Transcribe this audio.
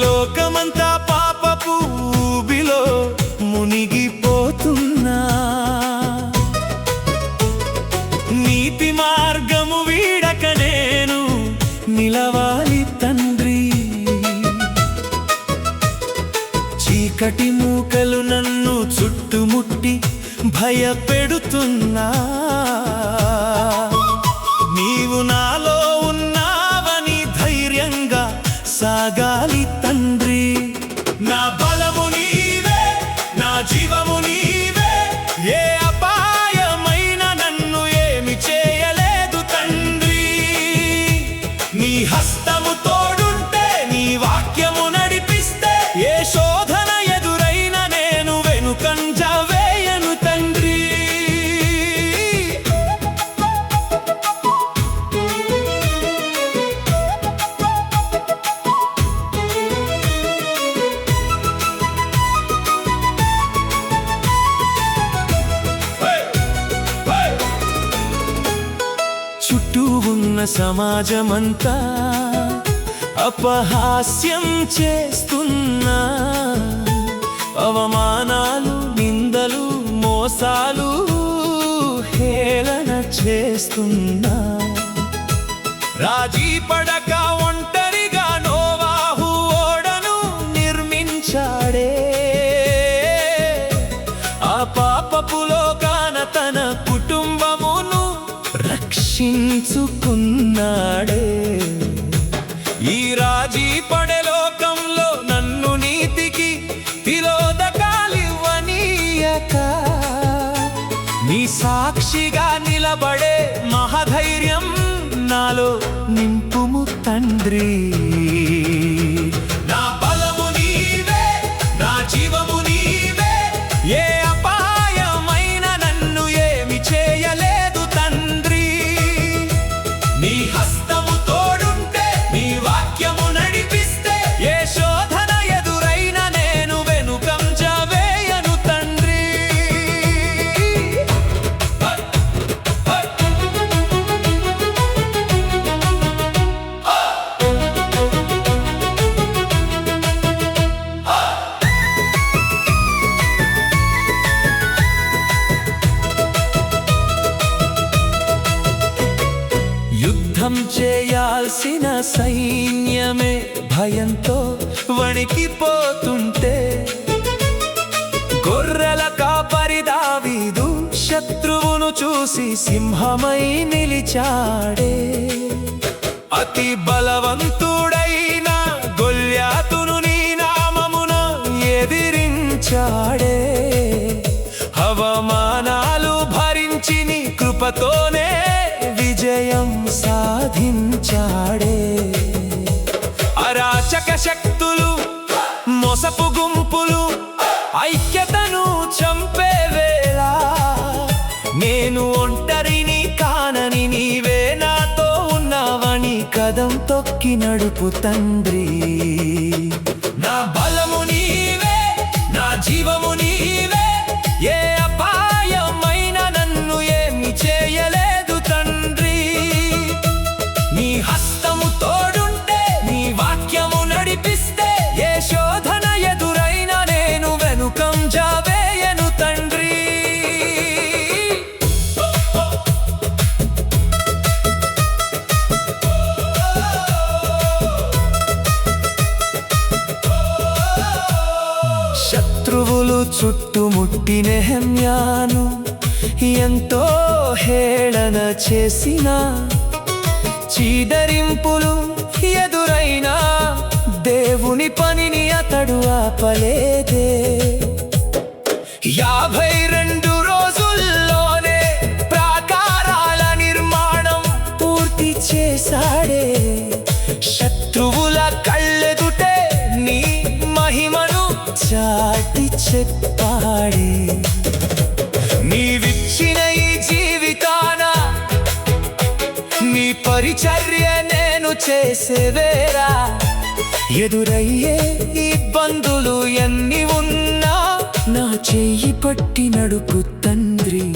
లోకమంతా పాపపు ఊబిలో మునిగిపోతున్నా, నీతి మార్గము వీడక నేను నిలవాలి తండ్రి. చీకటి మూకలు నన్ను చుట్టుముట్టి భయపెడుతున్నా, నీవు నాలో ఉన్నావని ధైర్యంగా సాగాలి తండ్రి. నా బలము నీవే, నా జీవము నీవే, ఏ అపాయమైన నన్ను ఏమి చేయలేదు తండ్రి. నీ హస్తము తోడుంటే, నీ వాక్యము నడిపిస్తే, ఏ శోధన ఎదురైన నేను వెనుకంజ వేయను తండ్రి. చుట్టూ ఉన్న సమాజమంతా అపహాస్యం చేస్తున్నా, అవమానాలు, నిందలు, మోసాలు, హేళన చేస్తున్నా. రాజీ పడక ఒంటరిగా నోవాహు ఓడను నిర్మించాడే, ఆ పాపపు లోకాన తన కుటుంబమును రక్షించుకున్నాడే. ఈ రాజీ పడే లోకంలో నన్ను నీతికి తిలోదకాలివ్వనీయక, నీ సాక్షిగా నిలబడే మహధైర్యం నాలో నింపుము తండ్రి. నా బలము నీవే, నా జీవము నీవే, ఏ అపాయమైన నన్ను ఏమి చేయలేదు తండ్రి. నీ హస్తము తోడుంటే, నీ వాక్యము నడిపిస్తే, ఏ శోధన ఎదురైన నేను వెనుకంజ వేయను తండ్రి. యుద్ధం చేయాల్సిన సైన్యమే భయంతో వణికిపోతుంటే, గొర్రెల కాపరి దావీదు శత్రువును చూసి సింహమై నిలిచాడే. అతి బలవంతుడైన గొల్యాతును నీ నామమున ఎదిరించాడే. అవమానాలు భరించి నీ కృపతోనే విజయం సాధించాడే. అరాచక శక్తులు, మోసపు గుంపులు ఐక్యతను చంపే వేళ, నేను ఒంటరిని కానని నీవే నాతో ఉన్నావని కదం తొక్కి నడుపు తండ్రి. నా బలము నీవే, నా జీవము నీవే, ఏ అపాయమైన నన్ను ఏమి చేయలేదు తండ్రి. నీ హస్తము తోడుంటే, నీ వాక్యము నడిపిస్తే, ఏ శోధన ఎదురైన నేను వెనుకంజ వేయను తండ్రి. శత్రువులు చుట్టుముట్టి నెహెమ్యాను ఎంతో హేళన చేసిన, చీదరింపులు ఎదురైనా దేవుని పనిని అతడు ఆపలేదే. 52 రోజుల్లోనే చెప్పాడే. నీవిచ్చిన ఈ జీవితాన నీ పరిచర్య నేను చేసేవేరా. ఎదురయ్యే ఇబ్బందులు ఎన్ని ఉన్నా నా చెయ్యి పట్టి నడుపు తండ్రి.